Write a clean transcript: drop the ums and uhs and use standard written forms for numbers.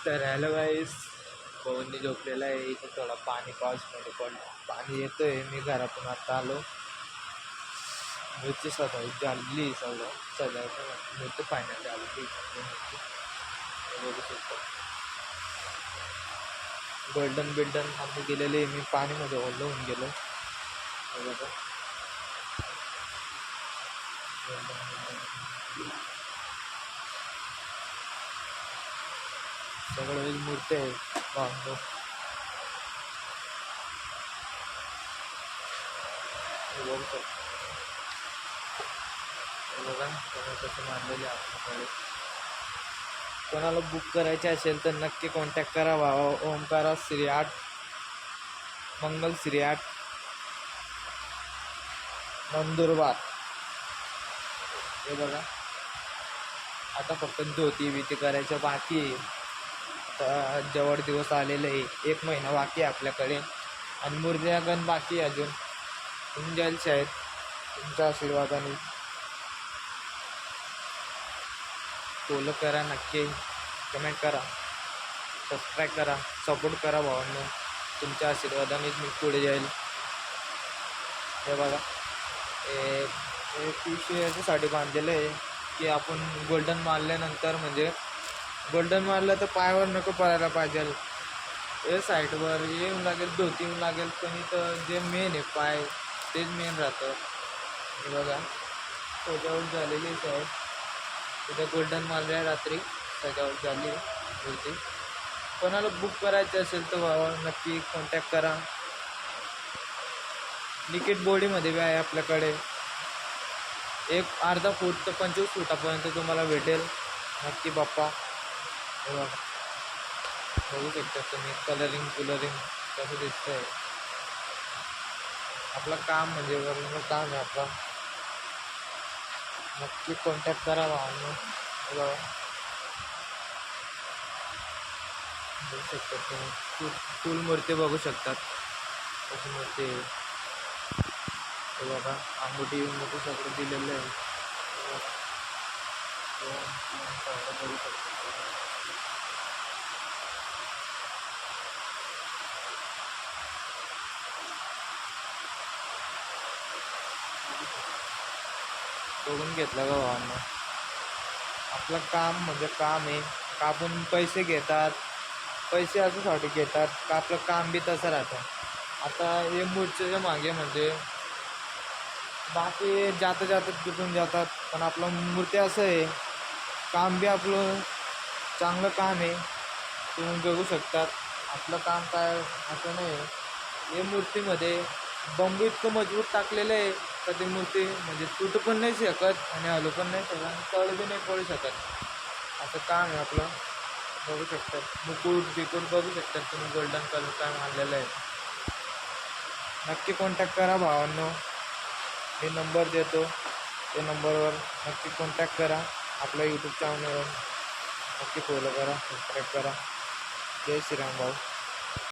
तर हॅलो गाईस, पवननी झोपलेला आहे. इथं थोडा पाऊसमध्ये पाणी येतोय. मी घरातून आता आलो. मिरची झाली सजायचं मिरची पाण्यात झाली. बघू शकतो गोल्डन बिल्डन आम्ही गेलेले. मी पाणीमध्ये ओलं होऊन गेलो. बघा सगळं मूर्ती आहे. बघू शकतो. बघा कसं मांडलेले आपल्याकडे. कोणाला बुक करायचे असेल तर नक्की कॉन्टॅक्ट करा. ओमकारा श्री 8 मंगल श्री 8 नंदुरबार. हे बघा आता फक्त धोती बिती करायचं बाकी आहे. तर जवळ दिवस आलेले आहे. 1 महिना बाकी आहे आपल्याकडे. आणि मूर्त्यागण बाकी आहे अजून. होऊन जाईल शाळेत तुमच्या आशीर्वादाने. फॉलो करा नक्की, कमेंट करा, सबस्क्राईब करा, सपोर्ट करा भावांनो. तुमच्या आशीर्वादानेच मी पुढे जाईल. हे बघा पिशवी याच्यासाठी बांधलेलं आहे की आपण गोल्डन मारल्यानंतर म्हणजे गोल्डन मारलं तर पायावर नको पडायला पाहिजे. हे साईडवर येऊन लागेल, धोती येऊन लागेल, पण इथं जे मेन आहे पाय तेच मेन राहतं. हे बघा सजावट झालेली आहे. तिथं गोल्डन मारल्या रात्री सजावट झाली होती. कोणाला बुक करायचं असेल तर भावा नक्की कॉन्टॅक्ट करा. लिक्विड बॉडीमध्ये बी आहे आपल्याकडे. एक अर्धा फूट तर 25 फुटापर्यंत तुम्हाला भेटेल नक्की बाप्पा. बघू शकता तुम्ही कलरिंग कसं दिसतंय. आपलं काम म्हणजे वरून काम आहे आपलं. नक्की कॉन्टॅक्ट करा भावांनो. बघू शकता तुम्ही फुल मूर्ती बघू शकतात कशी मूर्ती आहे. हे बघा अंगुठी सगळं दिलेलं आहे. बघू शकतो बघून घेतलं का भावांना. आपलं काम म्हणजे काम आहे का. आपण पैसे घेतात, पैसे याच्यासाठी घेतात का आपलं काम बी तसं राहतं. आता हे मूर्तीच्या मागे म्हणजे बाकी जातात तुटून जातात, पण आपलं मूर्ती असं आहे काम बी आपलं चांगलं काम आहे. तुम्ही बघू शकतात आपलं काम काय असं नाही. हे मूर्तीमध्ये बांबू इतकं मजबूत टाकलेलं आहे तर ती मूर्ती म्हणजे तुटू पण नाही शकत आणि हलू पण नाही शकत आणि तळ बी नाही पडू शकत. असं काम आहे आपलं. बघू शकतात मुकुट बघू शकतात तुम्ही. गोल्डन कलर काय मारलेलं आहे. नक्की कॉन्टॅक्ट करा भावांनो. मी नंबर देतो, त्या नंबरवर नक्की कॉन्टॅक्ट करा. आपल्या यूट्यूब चॅनलवर नक्की फॉलो करा, सबस्क्राईब करा. जय श्रीराम भाऊ.